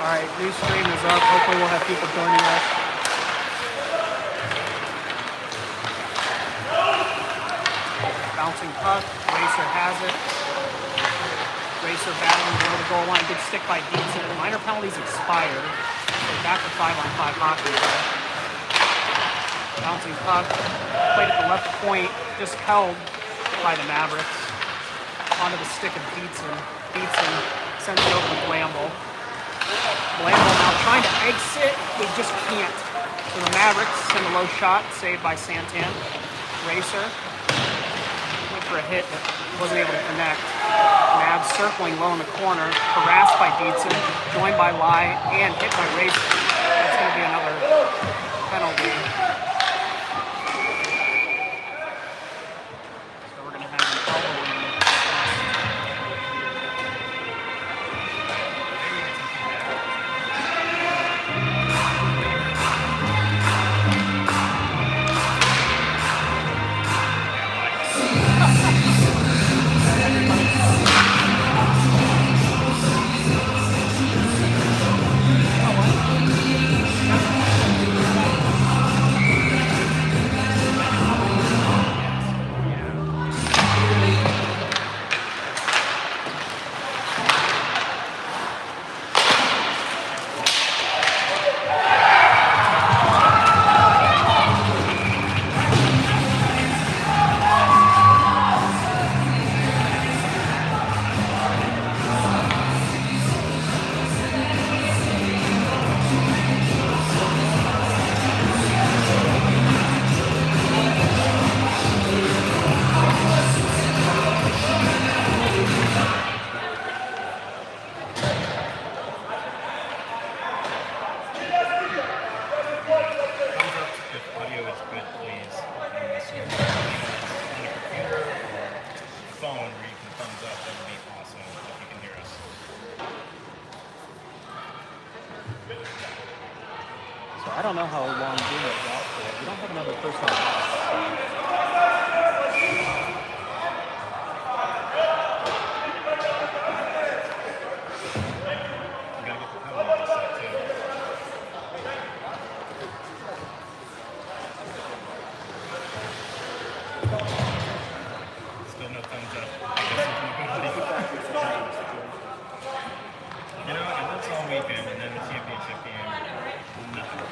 Alright, new stream is up. Hopefully we'll have people joining us. Bouncing puck. Racer has it. Racer battling below the goal line. Good stick by Dietzen. Minor penalties expired. So back to 5-on-5 hockey. Bouncing puck. Played at the left point. Just held by the Mavericks. Onto the stick of Dietzen. Dietzen sends it over to Blamble. Blamble now trying to exit. They just can't. So the Mavericks send a low shot. Saved by Santan. Racer. Went for a hit, but wasn't able to connect. Mavs circling low in the corner. Harassed by Dietzen. Joined by Lai. And hit by Racer. That's going to be another penalty. So we're going to have an elbow. I don't know how long Bruno is out for. We don't have another person. Still no thumbs up. You know, and that's all weekend, and then the championship game. Nothing.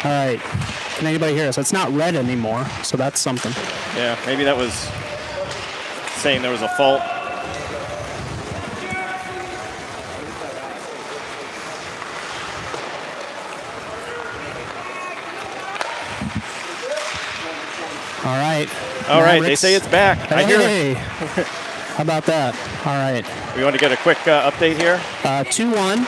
All right. Can anybody hear us? It's not red anymore, so that's something. Yeah, maybe that was saying there was a fault. All right. All right, they Mavericks. say it's back. I hear it. Hey. How about that? All right. We want to get a quick update here. 2-1.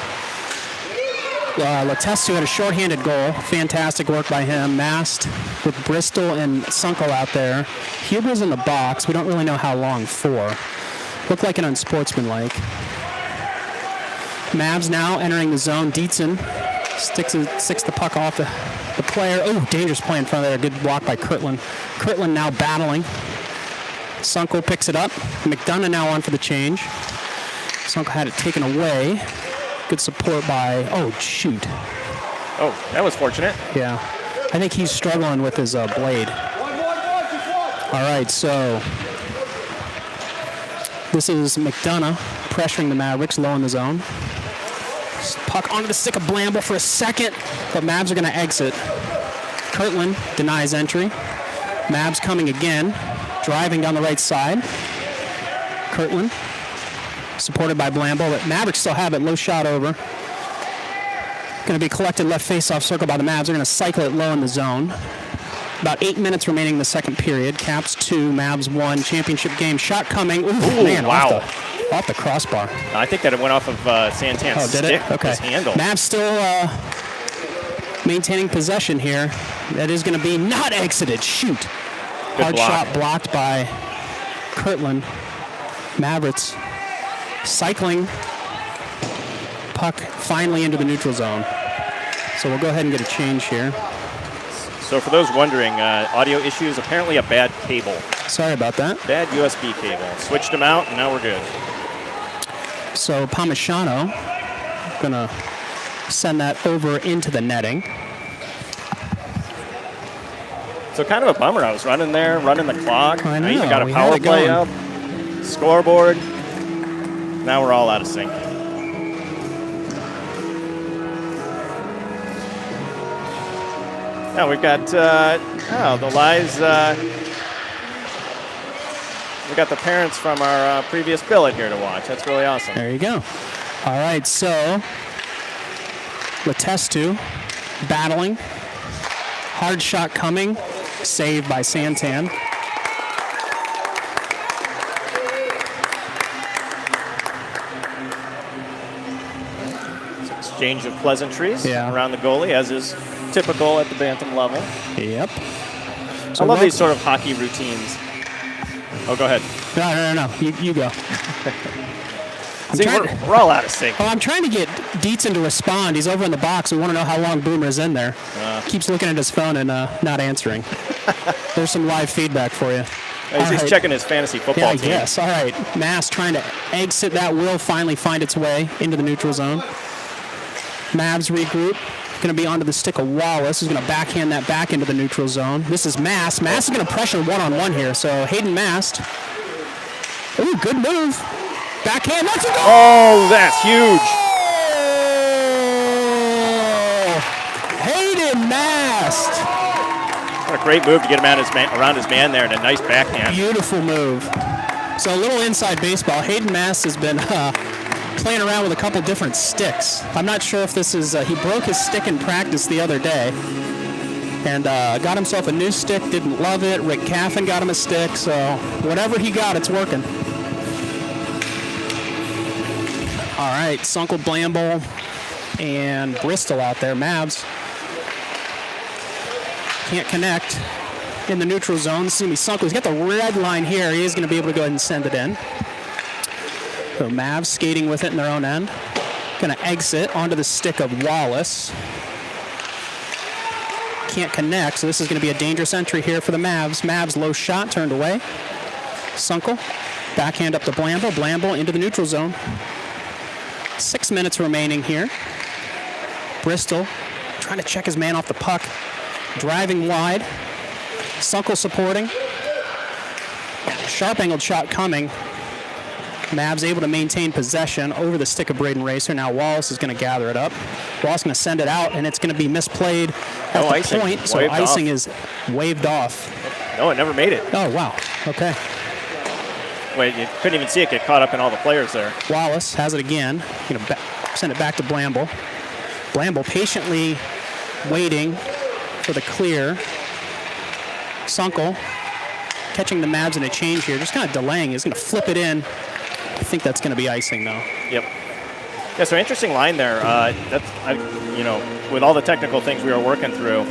Letestu had a shorthanded goal. Fantastic work by him. Mast with Bristol and Sunkel out there. Huber's in the box. We don't really know how long for. Looked like an unsportsmanlike. Mavs now entering the zone. Dietzen sticks the puck off the player. Oh, dangerous play in front of there. Good block by Kirtland. Kirtland now battling. Sunkel picks it up. McDonough now on for the change. Sunkel had it taken away. Good support by, oh, shoot. Oh, that was fortunate. Yeah. I think he's struggling with his blade. All right, so this is McDonough pressuring the Mavericks low in the zone. Puck onto the stick of Blamble for a second, but Mavs are going to exit. Kirtland denies entry. Mavs coming again, driving down the right side. Kirtland, supported by Blamble, but Mavericks still have it, low shot over. Going to be collected left face-off circle by the Mavs. They're going to cycle it low in the zone. About 8 minutes remaining in the second period. Caps 2, Mavs 1, championship game. Shot coming. Ooh, man, wow. Off the crossbar. I think that it went off of Santan's did stick. it? Okay. His handle. Mavs still maintaining possession here. That is going to be not exited. Shoot. Good Hard block. shot blocked by Kirtland. Mavericks cycling puck finally into the neutral zone. So we'll go ahead and get a change here. So for those wondering, audio issues, apparently a bad cable. Sorry about that. Bad USB cable. Switched them out, and now we're good. So Palmisano gonna send that over into the netting. So kind of a bummer. I was running there, running the clock. I know. You got a We had power it play going. up, scoreboard. Now we're all out of sync. Now we've got the lies. We got the parents from our previous billet here to watch. That's really awesome. There you go. All right, so Letestu battling. Hard shot coming. Saved by Santan. Exchange of pleasantries Yeah. around the goalie, as is typical at the Bantam level. Yep. I love these sort of hockey routines. Oh, go ahead. No. You go. See, we're all out of sync. I'm trying to get Dietzen to respond. He's over in the box. We want to know how long Boomer's in there. Keeps looking at his phone and not answering. There's some live feedback for you. He's checking his fantasy football team. Yes. All right. Mass trying to exit that. Will finally find its way into the neutral zone. Mavs regroup. Going to be onto the stick of Wallace, who's going to backhand that back into the neutral zone. This is Mast. Mast is going to pressure one-on-one here. So Hayden Mast. Ooh, good move. Backhand. That's a goal. Oh, that's huge. Oh, Hayden Mast. What a great move to get him around his man there, and a nice backhand. Beautiful move. So a little inside baseball. Hayden Mast has been playing around with a couple different sticks. I'm not sure if this is, he broke his stick in practice the other day and got himself a new stick, didn't love it. Rick Caffin got him a stick, so whatever he got, it's working. All right, Sunkel, Blamble, and Bristol out there. Mavs can't connect in the neutral zone. This is going to be Sunkel. He's got the red line here. He is going to be able to go ahead and send it in. So Mavs skating with it in their own end. Going to exit onto the stick of Wallace. Can't connect, so this is going to be a dangerous entry here for the Mavs. Mavs low shot, turned away. Sunkel, backhand up to Blamble. Blamble into the neutral zone. 6 minutes remaining here. Bristol trying to check his man off the puck. Driving wide. Sunkel supporting. Sharp angled shot coming. Mavs able to maintain possession over the stick of Braden Racer. Now Wallace is going to gather it up. Wallace going to send it out, and it's going to be misplayed at the icing. point. So Waved icing off. is waved off. No, it never made it. Oh, wow. Okay. Wait, you couldn't even see it get caught up in all the players there. Wallace has it again. Send it back to Blamble. Blamble patiently waiting for the clear. Sunkel catching the Mavs in a change here, just kind of delaying. He's going to flip it in. I think that's going to be icing, though. Yep. Yeah, so interesting line there. With all the technical things we were working through,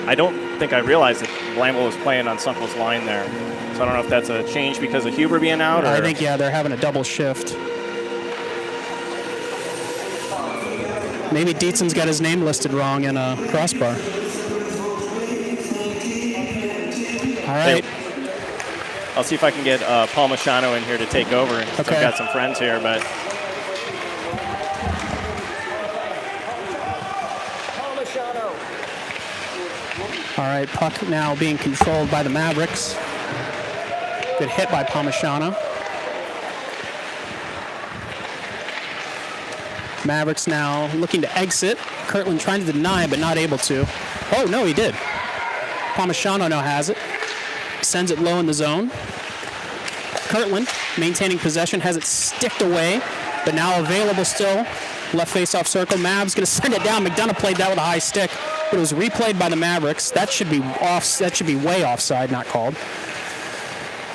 I don't think I realized that Blamble was playing on Sunkel's line there. So I don't know if that's a change because of Huber being out. Or I think, yeah, they're having a double shift. Maybe Dietzon's got his name listed wrong in a crossbar. All right. I'll see if I can get Paul Machano in here to take over. Okay. I've got some friends here, but All right, puck now being controlled by the Mavericks. Good hit by Palmashano. Mavericks now looking to exit. Kirtland trying to deny, but not able to. Oh, no, he did. Palmashano now has it. Sends it low in the zone. Kirtland maintaining possession, has it sticked away, but now available still. Left face-off circle. Mavs going to send it down. McDonough played that with a high stick, but it was replayed by the Mavericks. That should be off. That should be way offside, not called.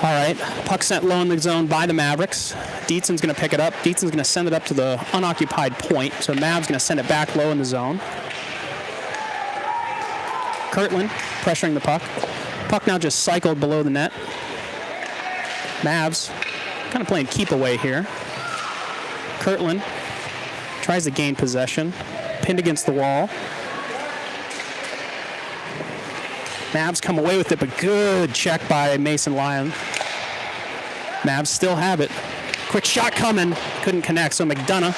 All right, puck sent low in the zone by the Mavericks. Dietzon's going to pick it up. Dietzon's going to send it up to the unoccupied point. So Mavs going to send it back low in the zone. Kirtland pressuring the puck. Puck now just cycled below the net. Mavs kind of playing keep away here. Kirtland tries to gain possession. Pinned against the wall. Mavs come away with it, but good check by Mason Lyon. Mavs still have it. Quick shot coming. Couldn't connect, so McDonough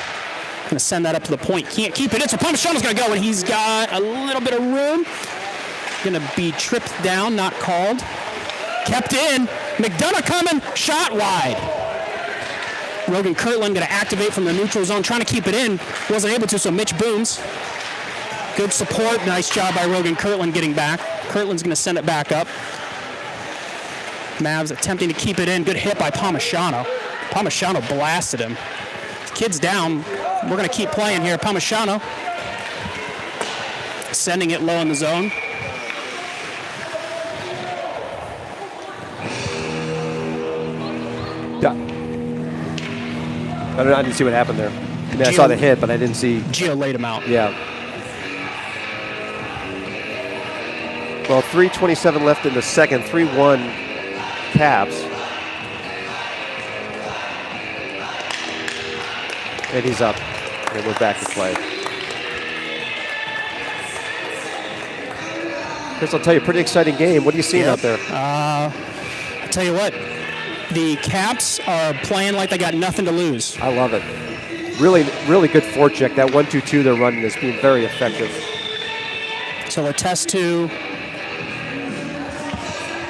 going to send that up to the point. Can't keep it in, so Palmashano's going to go, and he's got a little bit of room. Going to be tripped down, not called. Kept in. McDonough coming. Shot wide. Rogan Kirtland going to activate from the neutral zone, trying to keep it in. Wasn't able to, so Mitch booms. Good support. Nice job by Rogan Kirtland getting back. Kirtland's going to send it back up. Mavs attempting to keep it in. Good hit by Palmashano. Palmashano blasted him. Kid's down. We're going to keep playing here. Palmashano sending it low in the zone. Yeah. I didn't see what happened there. I mean, I saw the hit, but I didn't see. Gio laid him out. Yeah. Well, 3:27 left in the second. 3-1 Caps. And he's up. And we're back to play. Chris, I'll tell you, pretty exciting game. What are you seeing out there? I'll tell you what. The Caps are playing like they got nothing to lose. I love it. Really, really good forecheck. That 1-2-2 they're running is being very effective. So a test to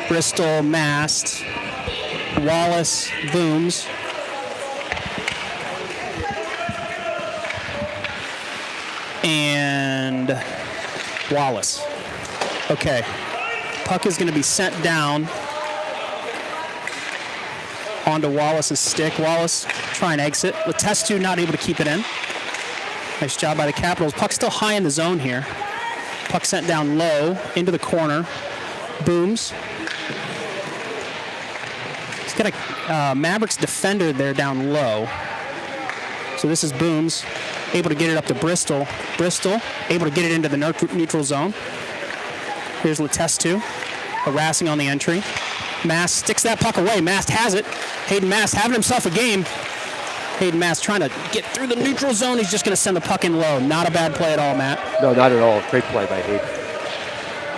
Bristol, Mast, Wallace, Booms. And Wallace. Okay. Puck is going to be sent down onto Wallace's stick. Wallace try and exit. Letestu not able to keep it in. Nice job by the Capitals. Puck still high in the zone here. Puck sent down low into the corner. Booms. He's got a Mavericks defender there down low. So this is Booms. Able to get it up to Bristol. Bristol able to get it into the neutral zone. Here's Letestu harassing on the entry. Mast sticks that puck away. Mast has it. Hayden Mast having himself a game. Hayden Mast trying to get through the neutral zone. He's just going to send the puck in low. Not a bad play at all, Matt. No, not at all. Great play by Hayden.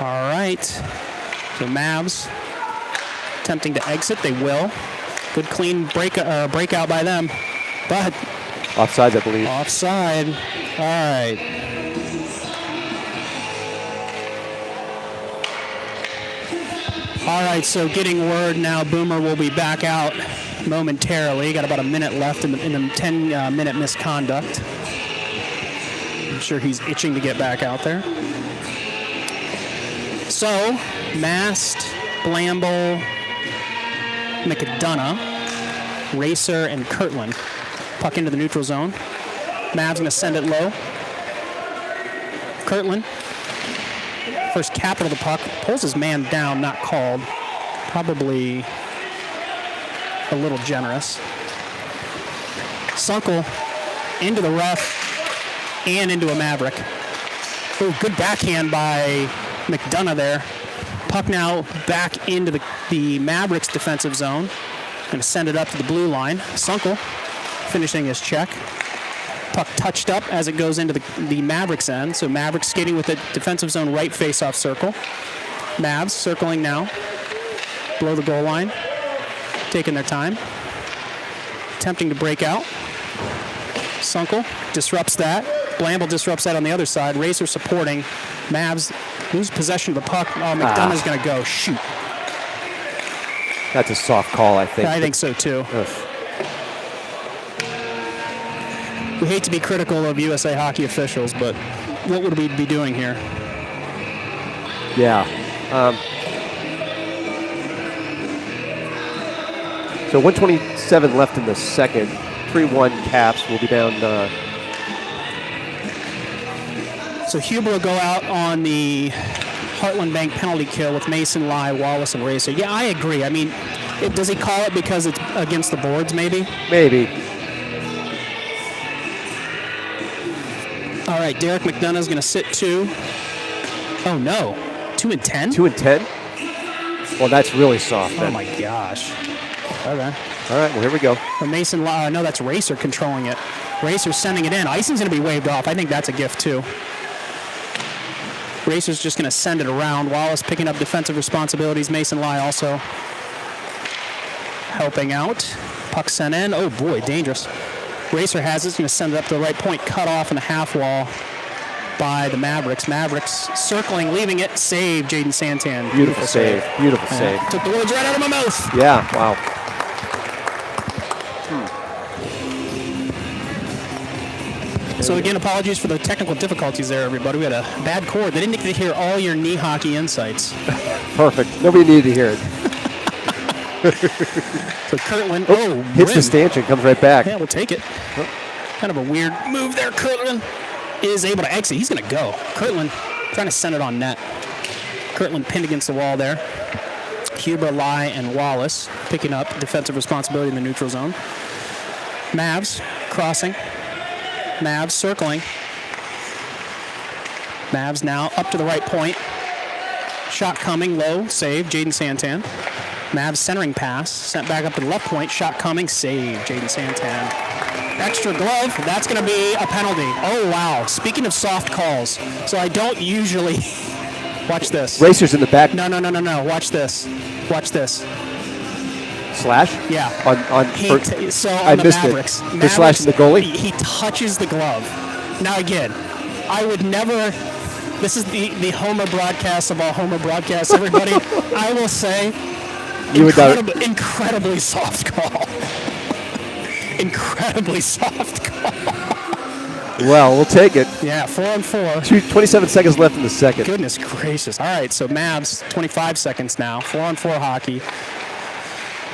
All right. So Mavs attempting to exit. They will. Good clean breakout by them. But Offsides, I believe. offside. All right. All right, so getting word now, Boomer will be back out momentarily. Got about a minute left in the 10-minute misconduct. I'm sure he's itching to get back out there. So, Mast, Blamble, McDonough, Racer, and Kirtland. Puck into the neutral zone. Mavs going to send it low. Kirtland, first capital of the puck, pulls his man down, not called. Probably a little generous. Sunkel into the rough and into a Maverick. Oh, good backhand by McDonough there. Puck now back into the Mavericks defensive zone. Going to send it up to the blue line. Sunkel finishing his check. Puck touched up as it goes into the Mavericks end. So Mavericks skating with the defensive zone right face-off circle. Mavs circling now. Below the goal line. Taking their time. Attempting to break out. Sunkel disrupts that. Blamble disrupts that on the other side. Racer supporting. Mavs lose possession of the puck. Oh, McDonough's going to go. Shoot. That's a soft call, I think. I think so, too. Ugh. We hate to be critical of USA Hockey officials, but what would we be doing here? Yeah. So 127 left in the second. 3-1 Caps will be down. So Huber will go out on the Heartland Bank penalty kill with Mason, Lai, Wallace, and Racer. Yeah, I agree. I mean, does he call it because it's against the boards, maybe? Maybe. All right, Derek McDonough's going to sit 2. Oh, no. 2 and 10? 2 and 10? Well, that's really soft then. Oh, my gosh. Okay. All right, well, here we go. Or Mason, no, that's Racer controlling it. Racer's sending it in. Icing's going to be waved off. I think that's a gift, too. Racer's just going to send it around. Wallace picking up defensive responsibilities. Mason Lai also helping out. Puck sent in. Oh, boy, dangerous. Racer has it. He's going to send it up to the right point. Cut off in the half wall by the Mavericks. Mavericks circling, leaving it. Save, Jaden Santan. Beautiful save. Beautiful save. Took the words right out of my mouth. Yeah, wow. So again, apologies for the technical difficulties there, everybody. We had a bad cord. They didn't get to hear all your knee hockey insights. Perfect. Nobody needed to hear it. So Kirtland, hits rim. the stanchion, comes right back. Yeah, we'll take it. Kind of a weird move there. Kirtland is able to exit. He's going to go. Kirtland trying to send it on net. Kirtland pinned against the wall there. Huber, Lai, and Wallace picking up defensive responsibility in the neutral zone. Mavs crossing. Mavs circling. Mavs now up to the right point. Shot coming, low, save, Jaden Santan. Mavs centering pass, sent back up to the left point, shot coming, save, Jaden Santan. Extra glove, that's going to be a penalty. Oh, wow. Speaking of soft calls, so I don't usually... Watch this. Racer's in the back. No. Watch this. Watch this. Slash? Yeah. So on I the missed Mavericks, it. They're slashing the goalie? He touches the glove. Now again, I would never. This is the Homer broadcast of all Homer broadcasts. Everybody, I will say, incredibly soft call. Incredibly soft call. Well, we'll take it. Yeah, 4-on-4. 27 seconds left in the second. Goodness gracious. All right, so Mavs, 25 seconds now. 4-on-4 hockey.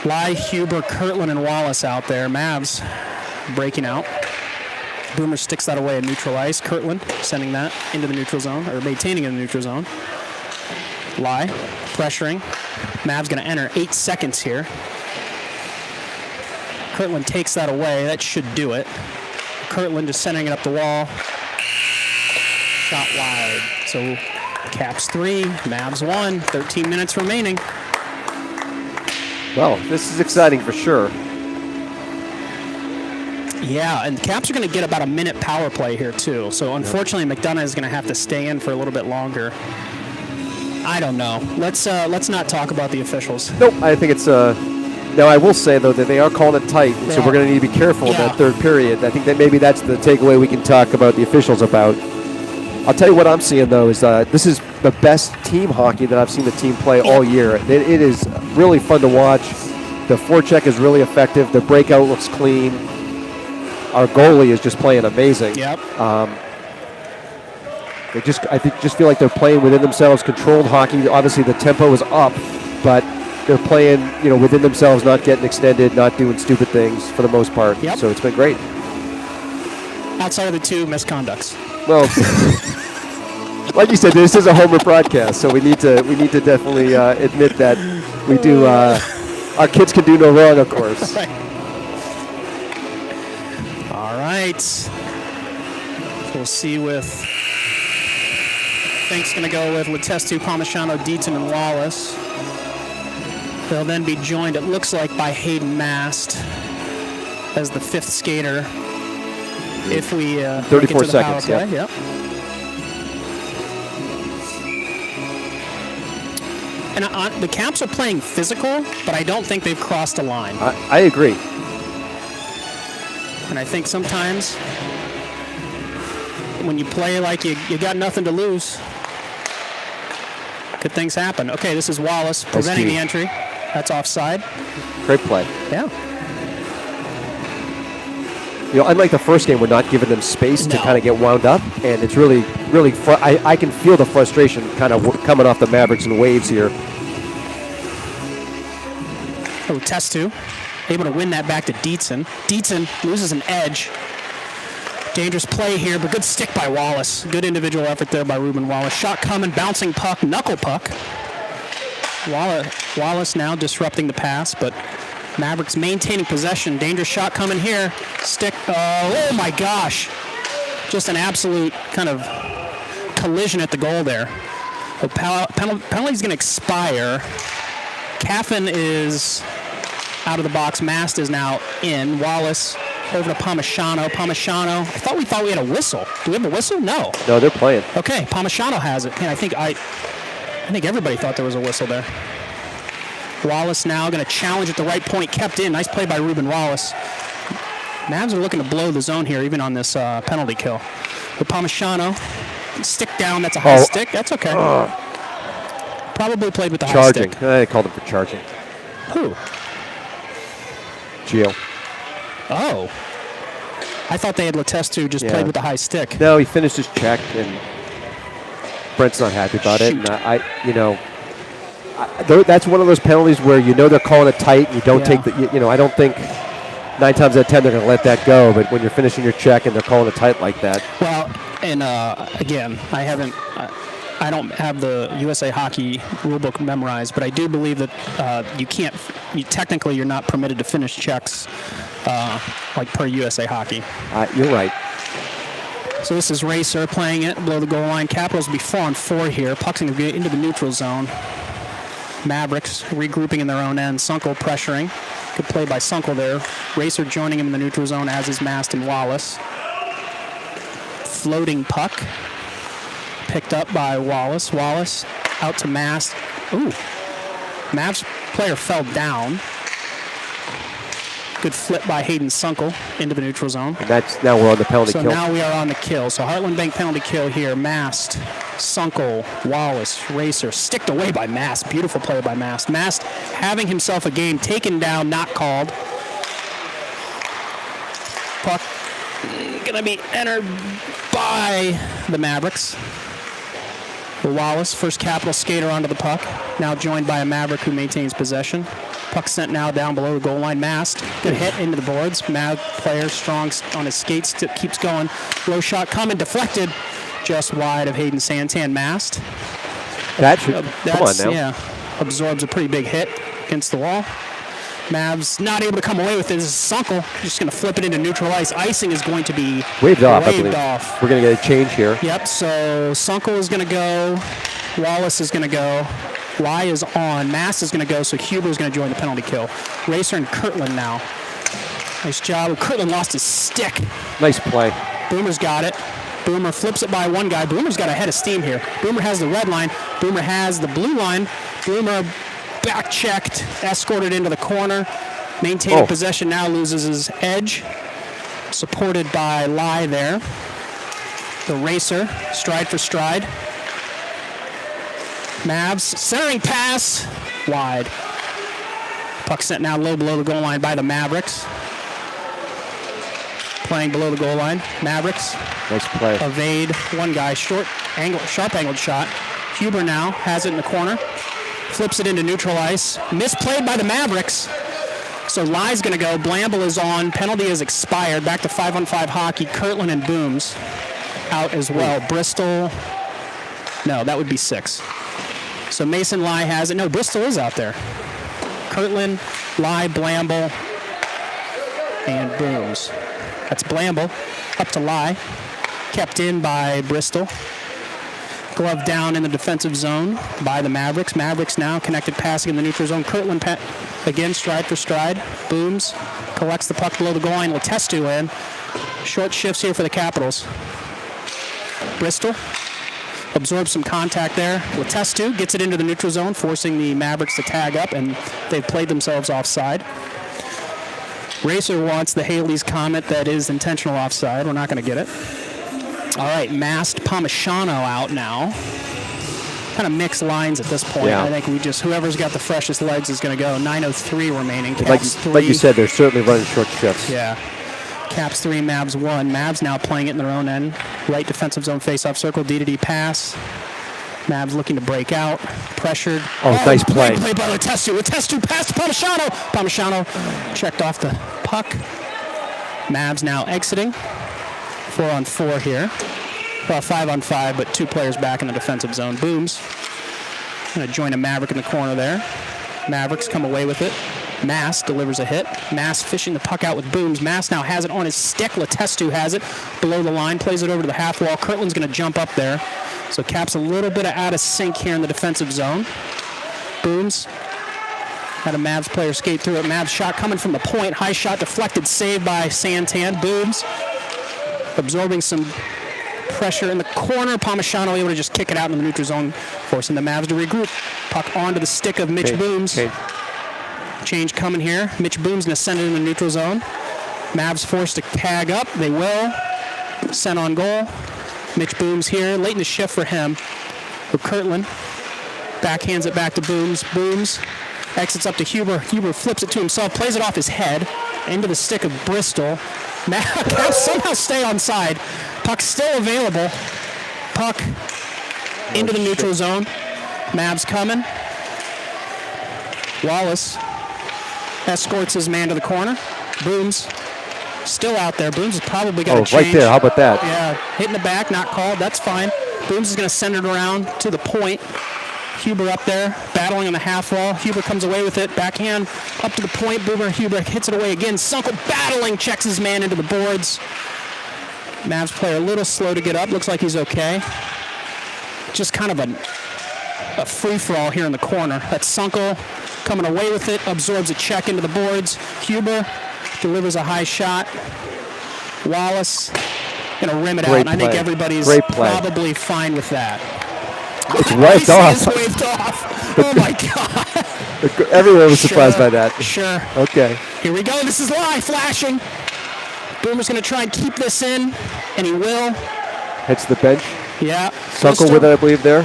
Lai, Huber, Kirtland, and Wallace out there. Mavs breaking out. Boomer sticks that away in neutral ice. Kirtland sending that into the neutral zone, or maintaining in the neutral zone. Lai pressuring. Mavs going to enter 8 seconds here. Kirtland takes that away. That should do it. Kirtland just sending it up the wall. Shot wide. So Caps 3, Mavs 1, 13 minutes remaining. Well, this is exciting for sure. Yeah, and the Caps are going to get about a minute power play here too. So unfortunately, McDonough is going to have to stay in for a little bit longer. I don't know. Let's not talk about the officials. Nope, I think it's Now, I will say, though, that they are calling it tight, so we're going to need to be careful in that third period. I think that maybe that's the takeaway we can talk about the officials about. I'll tell you what I'm seeing, though, is this is the best team hockey that I've seen the team play all year. It is really fun to watch. The forecheck is really effective. The breakout looks clean. Our goalie is just playing amazing. Yep. I just feel like they're playing within themselves, controlled hockey. Obviously, the tempo is up, but they're playing, within themselves, not getting extended, not doing stupid things for the most part. Yep. So it's been great. Outside of the 2 misconducts. Well, like you said, this is a homer broadcast, so we need to definitely admit that we do. Our kids can do no wrong, of course. Right. All right. We'll see with. I think it's going to go with Letestu, Palmisano, Deaton, and Wallace. They'll then be joined, it looks like, by Hayden Mast as the 5th skater. If we 34 make it to the power seconds, play. yeah. Yep. And the Caps are playing physical, but I don't think they've crossed a line. I agree. And I think sometimes when you play like you got nothing to lose, good things happen. Okay, this is Wallace preventing the entry. That's offside. Great play. Yeah. Unlike the first game, we're not giving them space to No. kind of get wound up, and it's really, I can feel the frustration kind of coming off the Mavericks in waves here. Oh, Testu able to win that back to Deaton. Deaton loses an edge. Dangerous play here, but good stick by Wallace. Good individual effort there by Ruben Wallace. Shot coming, bouncing puck, knuckle puck. Wallace now disrupting the pass, but Mavericks maintaining possession. Dangerous shot coming here. Stick. Oh my gosh. Just an absolute kind of collision at the goal there. The penalty's going to expire. Caffin is out of the box. Mast is now in. Wallace over to Palmisano. Palmisano. I thought we had a whistle. Do we have a whistle? No. No, they're playing. Okay, Palmisano has it. And I think everybody thought there was a whistle there. Wallace now going to challenge at the right point. Kept in. Nice play by Ruben Wallace. Mavs are looking to blow the zone here, even on this penalty kill. But Palmisano, stick down. That's a high stick. That's okay. Probably played with the high stick. Charging. I called him for charging. Who? Gio. Oh. I thought they had Letestu just played with the high stick. No, he finished his check, and Brent's not happy about it. And that's one of those penalties where they're calling it tight, and you don't take the. I don't think 9 times out of 10 they're going to let that go. But when you're finishing your check and they're calling it tight like that. Well, and again, I don't have the USA Hockey rulebook memorized, but I do believe that technically you're not permitted to finish checks like per USA Hockey. You're right. So this is Racer playing it below the goal line. Capitals will be 4-on-4 here. Puck's going to get into the neutral zone. Mavericks regrouping in their own end. Sunkel pressuring. Good play by Sunkel there. Racer joining him in the neutral zone, as is Mast and Wallace. Floating puck. Picked up by Wallace. Wallace out to Mast. Ooh. Mavs player fell down. Good flip by Hayden Sunkel into the neutral zone. And now we're on the penalty kill. So now we are on the kill. So Heartland Bank penalty kill here. Mast, Sunkel, Wallace, Racer. Sticked away by Mast. Beautiful play by Mast. Mast having himself a game. Taken down, not called. Puck going to be entered by the Mavericks. Wallace, first Capital skater onto the puck. Now joined by a Maverick who maintains possession. Puck sent now down below the goal line. Mast, good hit into the boards. Mav player strong on his skates, keeps going. Low shot coming, deflected just wide of Hayden Santan. Mast. Come on now. Yeah, absorbs a pretty big hit against the wall. Mavs not able to come away with it. This is Sunkel just going to flip it into neutral ice. Icing is going to be waved off. We're going to get a change here. Yep, so Sunkel is going to go. Wallace is going to go. Y is on. Mast is going to go, so Huber is going to join the penalty kill. Racer and Kirtland now. Nice job. Kirtland lost his stick. Nice play. Boomer's got it. Boomer flips it by one guy. Boomer's got a head of steam here. Boomer has the red line. Boomer has the blue line. Boomer back-checked, escorted into the corner. Maintaining possession now, loses his edge. Supported by Lai there. The Racer, stride for stride. Mavs, centering pass, wide. Puck sent now low below the goal line by the Mavericks. Playing below the goal line. Mavericks Nice play. evade one guy. Sharp angled shot. Huber now has it in the corner. Flips it into neutral ice. Misplayed by the Mavericks. So Lie's going to go. Blamble is on. Penalty is expired. Back to 5-on-5 hockey. Kirtland and Booms out as well. Bristol. No, that would be 6. So Mason Lie has it. No, Bristol is out there. Kirtland, Lie, Blamble, and Booms. That's Blamble. Up to Lie. Kept in by Bristol. Glove down in the defensive zone by the Mavericks. Mavericks now connected passing in the neutral zone. Kirtland again, stride for stride. Booms collects the puck below the goal line. Letestu in. Short shifts here for the Capitals. Bristol absorbs some contact there. Letestu gets it into the neutral zone, forcing the Mavericks to tag up, and they've played themselves offside. Racer wants the Haley's Comet that is intentional offside. We're not going to get it. All right, masked Palmisano out now. Kind of mixed lines at this point. Yeah. I think whoever's got the freshest legs is going to go. 9:03 remaining. Like, Caps 3. like you said, they're certainly running short shifts. Yeah. Caps 3, Mavs 1. Mavs now playing it in their own end. Right defensive zone face-off circle. D-to-D pass. Mavs looking to break out. Pressured. Oh, nice play. Play by Letestu. Letestu pass to Palmisano. Palmisano checked off the puck. Mavs now exiting. 4-on-4 here. Well, 5-on-5, but 2 players back in the defensive zone. Booms going to join a Maverick in the corner there. Mavericks come away with it. Mass delivers a hit. Mass fishing the puck out with Booms. Mass now has it on his stick. Letestu has it below the line, plays it over to the half wall. Kirtland's going to jump up there. So Cap's a little bit out of sync here in the defensive zone. Booms had a Mavs player skate through it. Mavs shot coming from the point. High shot deflected, saved by Santan. Booms absorbing some pressure in the corner. Palmisano able to just kick it out in the neutral zone, forcing the Mavs to regroup. Puck onto the stick of Mitch Booms. Change coming here. Mitch Booms going to send it in the neutral zone. Mavs forced to tag up. They will. Sent on goal. Mitch Booms here. Late in the shift for him. For Kirtland. Backhands it back to Booms. Booms exits up to Huber. Huber flips it to himself. Plays it off his head. Into the stick of Bristol. Caps somehow stay onside. Puck still available. Puck into the neutral zone. Mavs coming. Wallace escorts his man to the corner. Booms still out there. Booms is probably going to change. Right there. How about that? Yeah, hitting the back, not called. That's fine. Booms is going to send it around to the point. Huber up there, battling on the half wall. Huber comes away with it. Backhand up to the point. Huber hits it away again. Sunkel battling, checks his man into the boards. Mavs player a little slow to get up. Looks like he's okay. Just kind of a free-for-all here in the corner. That's Sunkel coming away with it. Absorbs a check into the boards. Huber delivers a high shot. Wallace going to rim it out. And I think everybody's probably fine with that. It's waved off. It's waved off. Oh, my God. Everyone was surprised by that. Sure. Okay. Here we go. This is live flashing. Boomer's going to try and keep this in, and he will. Hits the bench. Yeah. Sunkel with it, I believe, there.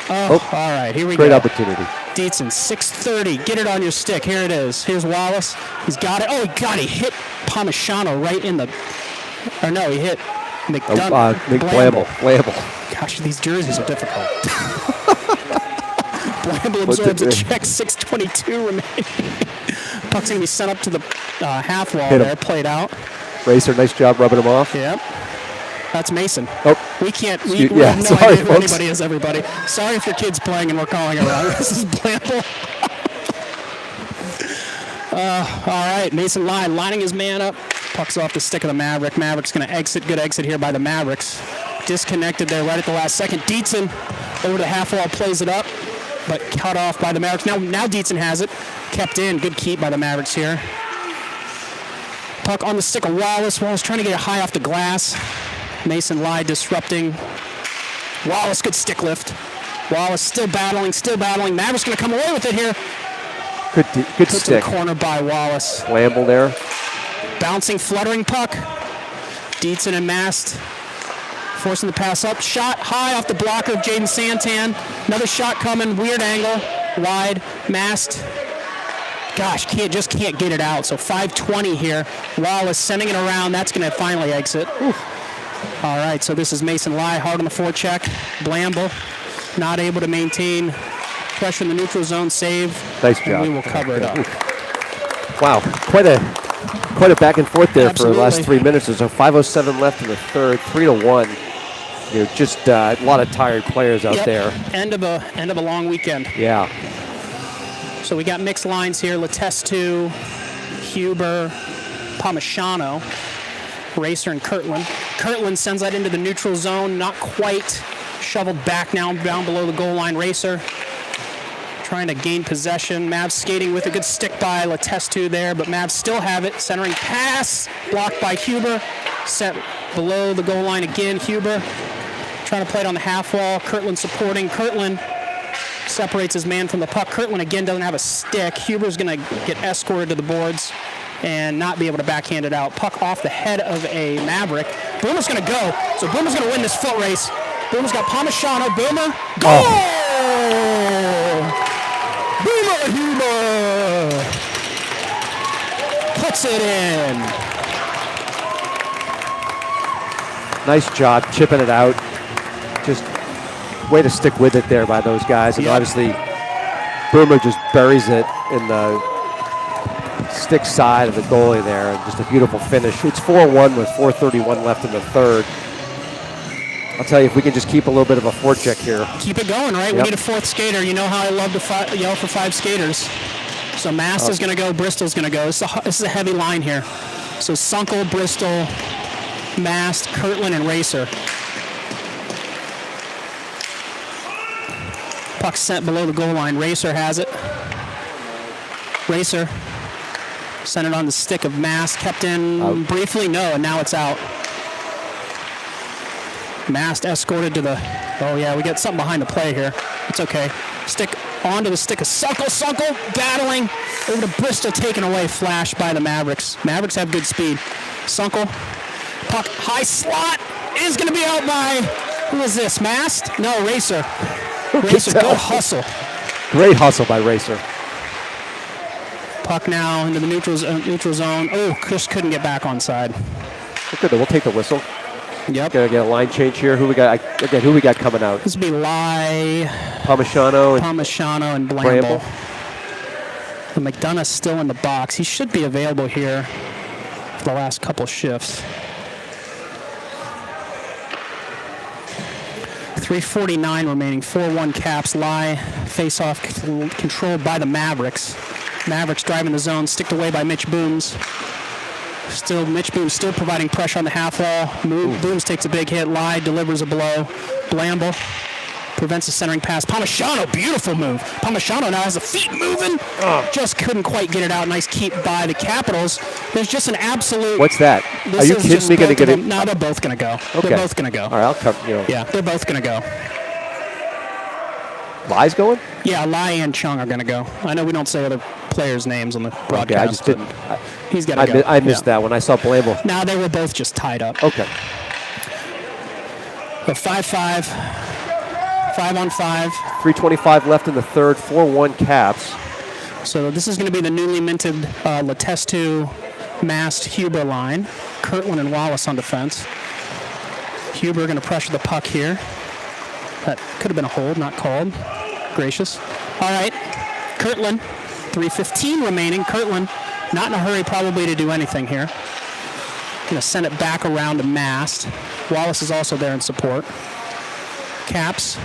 Oh, all right. Here we go. Great opportunity. Dietzen, 6:30. Get it on your stick. Here it is. Here's Wallace. He's got it. Oh, he hit Palmisano right in the... Or no, he hit McDonough. Blamble. Gosh, these jerseys are difficult. Blamble absorbs a check. 6:22 remaining. Puck's going to be sent up to the half wall there. Played out. Racer, nice job rubbing him off. Yep. That's Mason. Oh. We can't. We have no idea who anybody is, everybody. Sorry if your kid's playing and we're calling it wrong. This is Blamble. All right. Mason lining his man up. Puck's off the stick of the Maverick. Maverick's going to exit. Good exit here by the Mavericks. Disconnected there right at the last second. Dietzen over the half wall plays it up, but cut off by the Mavericks. Now Dietzen has it. Kept in. Good keep by the Mavericks here. Puck on the stick of Wallace. Wallace trying to get it high off the glass. Mason disrupting. Wallace, good stick lift. Wallace still battling. Mavericks going to come away with it here. Good Put stick. To the corner by Wallace. Blamble there. Bouncing, fluttering puck. Dietzen and Mast forcing the pass up. Shot high off the blocker of Jaden Santan. Another shot coming. Weird angle. Wide. Mast Gosh, can't get it out. So 5:20 here. Wallace sending it around. That's going to finally exit. All right, so this is Mason Lai hard on the forecheck. Blamble not able to maintain pressure in the neutral zone. Save. Nice and job. we will cover it up. Wow, quite a back and forth there for the last Absolutely. 3 minutes. There's a 5:07 left in the third, 3-1. Just a lot of tired players out Yep. there. End of a long weekend. Yeah. So we got mixed lines here. Letestu, Huber, Palmisano, Racer, and Kirtland. Kirtland sends that into the neutral zone. Not quite. Shoveled back now down below the goal line. Racer trying to gain possession. Mavs skating with a good stick by Letestu there, but Mavs still have it. Centering pass. Blocked by Huber. Set below the goal line again. Huber trying to play it on the half wall. Kirtland supporting. Kirtland separates his man from the puck. Kirtland again doesn't have a stick. Huber's going to get escorted to the boards and not be able to backhand it out. Puck off the head of a Maverick. Boomer's going to go. So Boomer's going to win this foot race. Boomer's got Palmisano. Boomer. Goal! Boomer Huber puts it in. Nice job chipping it out. Just way to stick with it there by those guys. And Yep. obviously, Boomer just buries it in the stick side of the goalie there. And just a beautiful finish. It's 4-1 with 4:31 left in the third. I'll tell you, if we can just keep a little bit of a forecheck here. Keep it going, right? We Yep. need a fourth skater. You know how I love to yell for 5 skaters. So Mast is going to go. Bristol's going to go. This is a heavy line here. So Sunkel, Bristol, Mast, Kirtland, and Racer. Puck sent below the goal line. Racer has it. Racer sent it on the stick of Mast. Kept in Out. briefly. No, and now it's out. Mast escorted to the. Oh yeah, we got something behind the play here. It's okay. Stick onto the stick of Sunkel. Sunkel battling over to Bristol, taken away. Flash by the Mavericks. Mavericks have good speed. Sunkel, puck high slot is going to be out by. Who is this? Mast? No, Racer. Racer, good hustle. Great hustle by Racer. Puck now into the neutral zone. Oh, Chris couldn't get back onside. Okay, we'll take the whistle. Yep. Gonna get a line change here. Who we got? Again, who we got coming out? This would be Lai, Palmisano and Palmisano, and Bramble. Blamble. The McDonough's still in the box. He should be available here for the last couple shifts. 3:49 remaining. 4-1 Caps. Lai face-off controlled by the Mavericks. Mavericks driving the zone, sticked away by Mitch Booms. Still, Mitch Booms still providing pressure on the half wall. Booms takes a big hit. Lai delivers a blow. Blamble prevents the centering pass. Palmisano, beautiful move. Palmisano now has the feet moving. Just couldn't quite get it out. Nice keep by the Capitals. There's just an absolute. What's that? This Are you is kidding just me? Going to both get of it? them. No, they're both going to go. Okay. They're both going to go. All right, I'll cover. Yeah, they're both going to go. Lies going? Yeah, Lai and Chung are going to go. I know we don't say other players' names on the broadcast. Okay, I just but didn't. He's got to go. I missed that when I saw Blamble. Now they were both just tied up. Okay. So 5-5. 5-on-5. 3:25 left in the third. 4-1 Caps. So this is going to be the newly minted Letestu, Mast, Huber line. Kirtland and Wallace on defense. Huber going to pressure the puck here. That could have been a hold, not called. Gracious. All right. Kirtland, 3:15 remaining. Kirtland, not in a hurry probably to do anything here. Going to send it back around to Mast. Wallace is also there in support. Caps.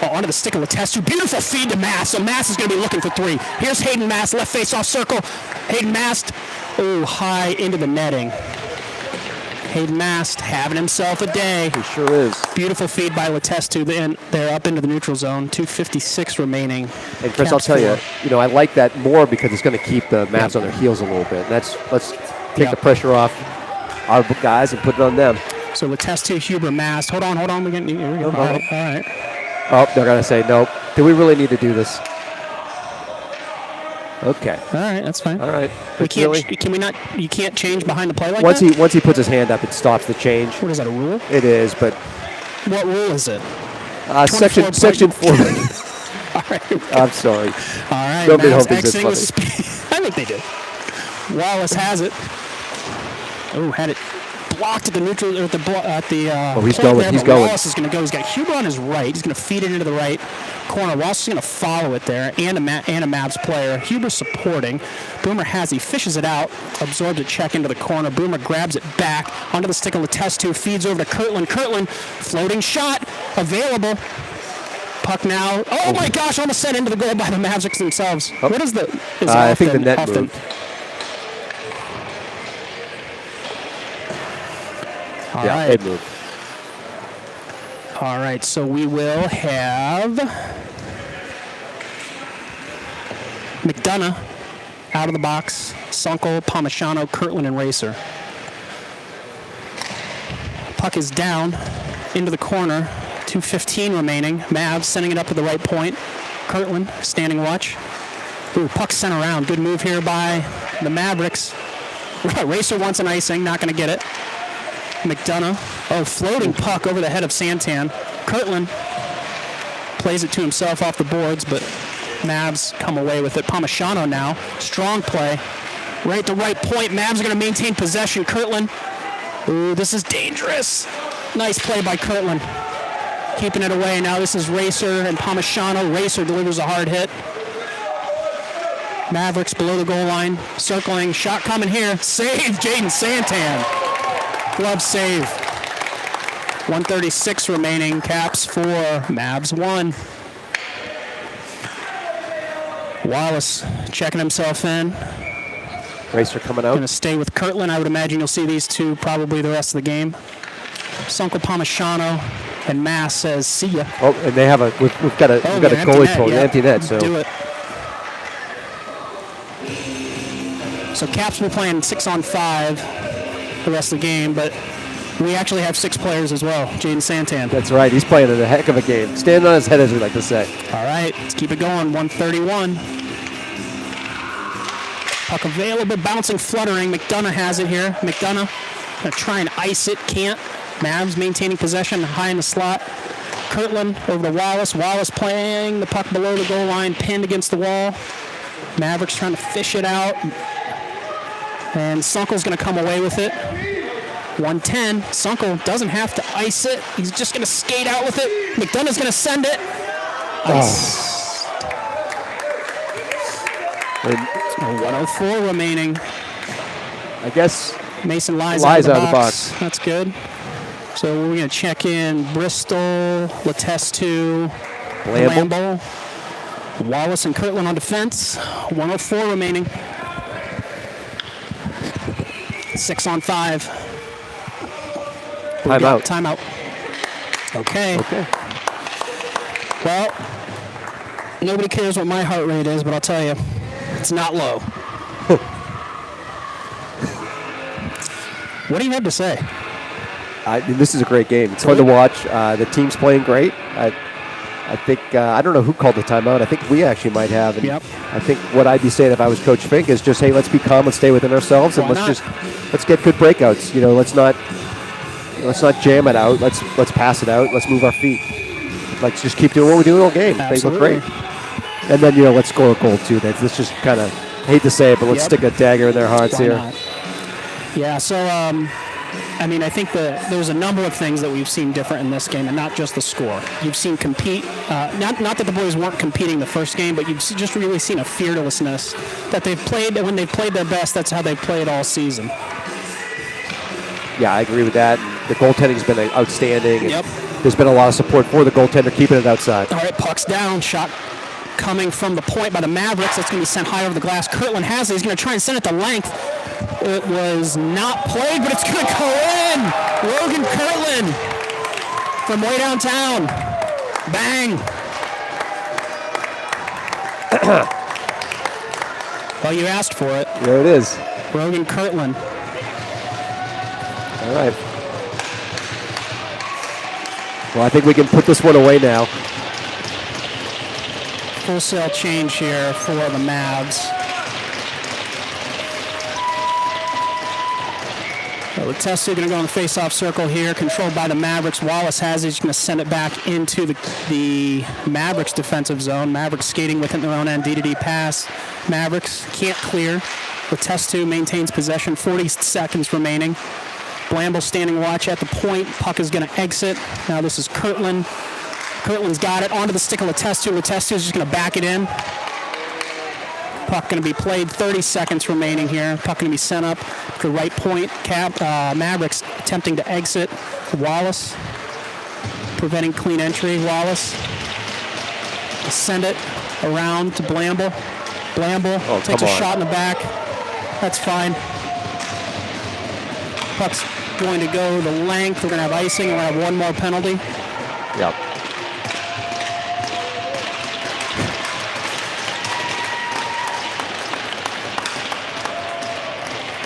Oh, onto the stick of Letestu. Beautiful feed to Mast. So Mast is going to be looking for 3. Here's Hayden Mast, left face-off circle. Hayden Mast, oh, high into the netting. Hayden Mast having himself a day. He sure is. Beautiful feed by Letestu. They're up into the neutral zone. 2:56 remaining. And Chris, I'll Caps tell you, 4. I like that more because it's going to keep the Mavs on their heels a little bit. Let's take the pressure off our guys and put it on them. So Letestu, Huber, Mast. Hold on. Here we go. All right. Oh, they're going to say, nope. Do we really need to do this? Okay. All right, that's fine. All right. We But can't. really, Can we not? You can't change behind the play like once that. he puts his hand up, it stops the change. What is that? A rule? It is, but What rule is it? section 4. All right. I'm sorry. All right. Don't be Mavs hoping this exiting with funny. speed. I think they did. Wallace has it. Oh, had it blocked at the neutral, or at the he's point going. there, He's but going. Wallace is going to go. He's got Huber on his right. He's going to feed it into the right corner. Wallace is going to follow it there, and a Mavs player. Huber supporting. Boomer has. He fishes it out, absorbs a check into the corner. Boomer grabs it back onto the stick of Letestu. Feeds over to Kirtland. Kirtland, floating shot available. Puck now. Oh my gosh! Almost sent into the goal by the Mavericks themselves. Oh. What is the? I think the net moved. All Yeah, right. it moved. All right, so we will have McDonough out of the box, Sunkel, Palmisano, Kirtland, and Racer. Puck is down into the corner, 2:15 remaining. Mavs sending it up to the right point. Kirtland standing watch. Ooh, puck sent around. Good move here by the Mavericks. Racer wants an icing, not going to get it. McDonough, floating puck over the head of Santan. Kirtland plays it to himself off the boards, but Mavs come away with it. Palmisano now, strong play. Right at the right point, Mavs are going to maintain possession. Kirtland, ooh, this is dangerous. Nice play by Kirtland. Keeping it away. Now this is Racer and Palmisano. Racer delivers a hard hit. Mavericks below the goal line, circling. Shot coming here. Save, Jaden Santan. Glove save. 1:36 remaining. Caps 4, Mavs 1. Wallace checking himself in. Racer coming out. Going to stay with Kirtland. I would imagine you'll see these two probably the rest of the game. Sunkel, Palmisano, and Mass says, see ya. Oh, and they have we've got a goalie pull, an empty net. So do it. So Caps will be playing 6-on-5 the rest of the game, but we actually have 6 players as well. Jaden Santan. That's right. He's playing a heck of a game. Standing on his head, as we like to say. All right, let's keep it going. 1:31. Puck available, bouncing, fluttering. McDonough has it here. McDonough going to try and ice it. Can't. Mavs maintaining possession high in the slot. Kirtland over to Wallace. Wallace playing the puck below the goal line, pinned against the wall. Mavericks trying to fish it out. And Sunkel's going to come away with it. 1:10. Sunkel doesn't have to ice it. He's just going to skate out with it. McDonough's going to send it. Ice. 1:04 remaining. I guess Mason lies out of the box. That's good. So we're going to check in Bristol, Letestu, Lambo, Wallace, and Kirtland on defense. 1:04 remaining. 6-on-5. Timeout. Timeout. Okay. Well, nobody cares what my heart rate is, but I'll tell you, it's not low. What do you have to say? This is a great game. It's fun to watch. The team's playing great. I think, I don't know who called the timeout. I think we actually might have. And Yep. I think what I'd be saying if I was Coach Fink is just, hey, let's be calm and stay within ourselves, and let's get good breakouts. Let's not jam it out. Let's pass it out. Let's move our feet. Let's just keep doing what we're doing all game. Absolutely. They look great. And then, let's score a goal too. Let's just kind of, hate to say it, but let's stick a dagger in their hearts here. Not? Yeah, so I think there's a number of things that we've seen different in this game, and not just the score. You've seen compete, not that the boys weren't competing the first game, but you've just really seen a fearlessness that they've played. When they've played their best, that's how they've played all season. Yeah, I agree with that. The goaltending's been outstanding. Yep. There's been a lot of support for the goaltender keeping it outside. All right, puck's down. Shot coming from the point by the Mavericks. That's going to be sent high over the glass. Kirtland has it. He's going to try and send it to length. It was not played, but it's going to go in. Logan Kirtland from way downtown. Bang. Well, you asked for it. There it is. Logan Kirtland. All right. Well, I think we can put this one away now. Full sail change here for the Mavs. Letestu going to go in the face-off circle here, controlled by the Mavericks. Wallace has it. He's going to send it back into the Mavericks defensive zone. Mavericks skating within their own end. D-to-D pass. Mavericks can't clear. Letestu maintains possession. 40 seconds remaining. Blamble standing watch at the point. Puck is going to exit. Now this is Kirtland. Kirtland's got it. Onto the stick of Letestu. Letestu is just going to back it in. Puck going to be played. 30 seconds remaining here. Puck going to be sent up to right point. Mavericks attempting to exit. Wallace preventing clean entry. Wallace send it around to Blamble. Blamble takes a shot in the back. That's fine. Puck's going to go the length. We're going to have icing. We're going to have one more penalty. Yep.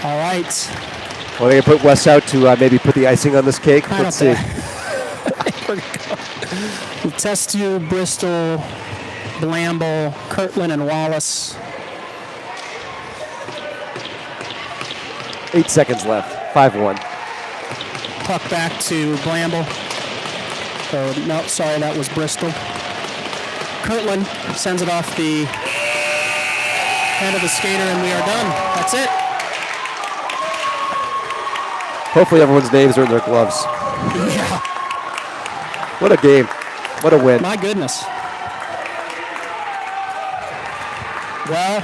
All right. Well, they can put Wes out to maybe put the icing on this cake. Let's see. Letestu, Bristol, Blamble, Kirtland, and Wallace. 8 seconds left. 5-1. Puck back to Blamble. Oh, no, sorry, that was Bristol. Kirtland sends it off the head of the skater, and we are done. That's it. Hopefully everyone's names are in their gloves. Yeah. What a game. What a win. My goodness. Well,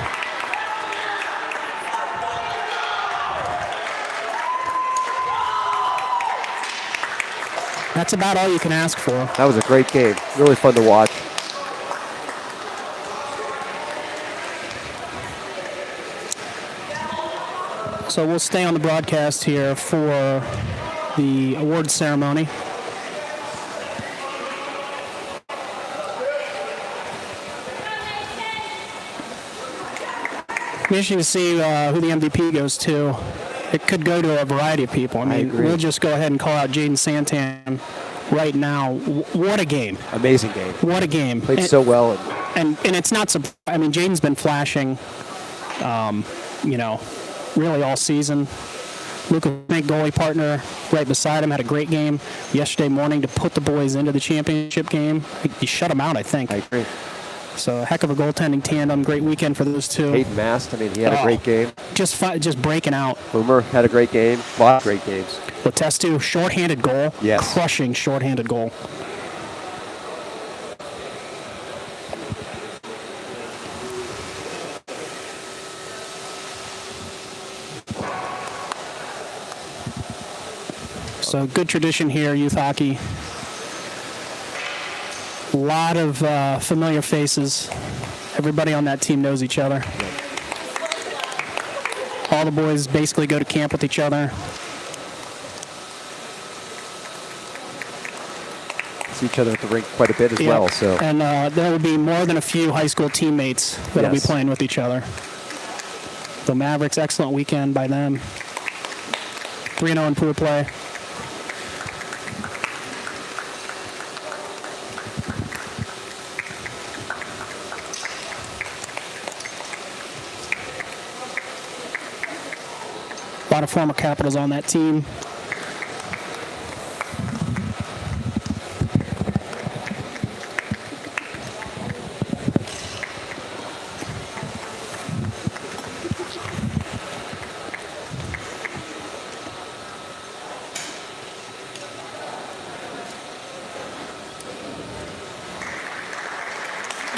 that's about all you can ask for. That was a great game. Really fun to watch. So we'll stay on the broadcast here for the award ceremony. Interesting to see who the MVP goes to. It could go to a variety of people. I mean, agree. we'll just go ahead and call out Jaden Santan right now. What a game. Amazing game. What a game. Played so well. And it's not, I mean, Jaden's been flashing, really all season. Luka, big goalie partner, right beside him, had a great game yesterday morning to put the boys into the championship game. He shut them out, I think. I agree. So a heck of a goaltending tandem. Great weekend for those two. Hayden Mast, I mean, he had a great game. Just breaking out. Boomer had a great game. A lot of great games. Letestu, shorthanded goal. Yes. Crushing shorthanded goal. So good tradition here, youth hockey. A lot of familiar faces. Everybody on that team knows each other. All the boys basically go to camp with each other. See each other at the rink quite a bit as well. So. And there will be more than a few high school teammates that will be playing with each other. The Mavericks, excellent weekend by them. 3-0 in pool play. A lot of former Capitals on that team.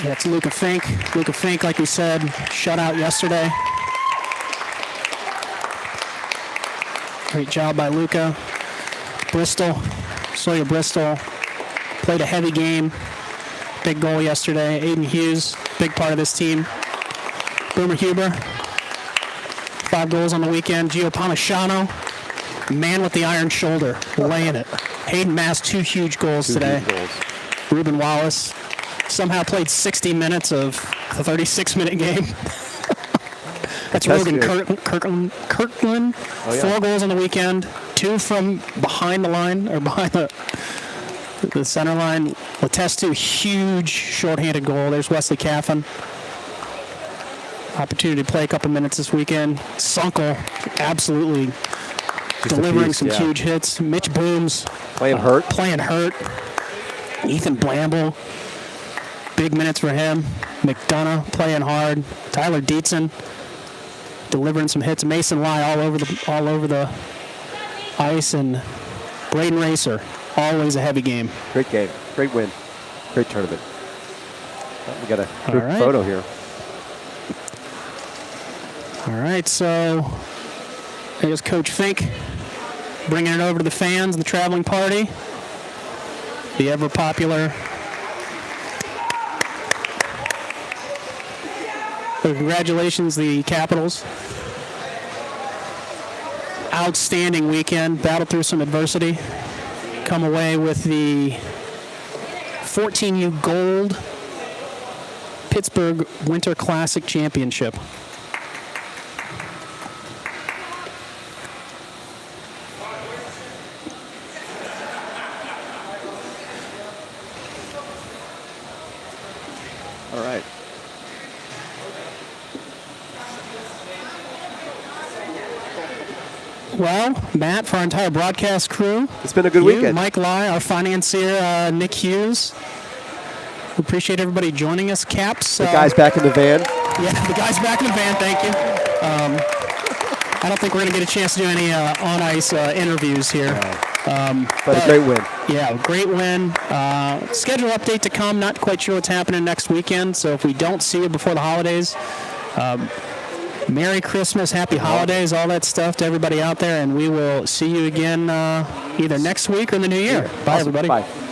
Yeah, it's Luka Fink. Luka Fink, like we said, shutout yesterday. Great job by Luka. Bristol, Sawyer Bristol, played a heavy game. Big goal yesterday. Aiden Hughes, big part of this team. Boomer Huber, 5 goals on the weekend. Gio Palmisano, man with the iron shoulder, laying it. Hayden Mast, 2 huge goals today. Ruben Wallace somehow played 60 minutes of the 36-minute game. That's Rogan Kirkland. 4 goals on the weekend, 2 from behind the line, or behind the center line. Letestu, huge shorthanded goal. There's Wesley Caffin. Opportunity to play a couple minutes this weekend. Sunkel, absolutely delivering beast, some yeah. huge hits. Mitch Booms Playing hurt. playing hurt. Ethan Blamble, big minutes for him. McDonough playing hard. Tyler Dietzen delivering some hits. Mason Lai all over the ice, and Braden Racer, always a heavy game. Great game. Great win. Great tournament. Well, we got a All good right. photo here. All right, so there's Coach Fink bringing it over to the fans, the traveling party. The ever popular. So congratulations, the Capitals. Outstanding weekend, battled through some adversity. Come away with the 14U Gold Pittsburgh Winter Classic Championship. All right. Well, Matt, for our entire broadcast crew, It's been a good you, weekend. Mike Lai, our financier, Nick Hughes. We appreciate everybody joining us. Caps. The guys back in the van. Yeah, the guys back in the van, thank you. I don't think we're going to get a chance to do any on-ice interviews here. But a great win. Yeah, great win. Schedule update to come. Not quite sure what's happening next weekend, so if we don't see you before the holidays, Merry Christmas, Happy Holidays, all that stuff to everybody out there, and we will see you again either next week or in the new year. Bye, Awesome. everybody. Bye.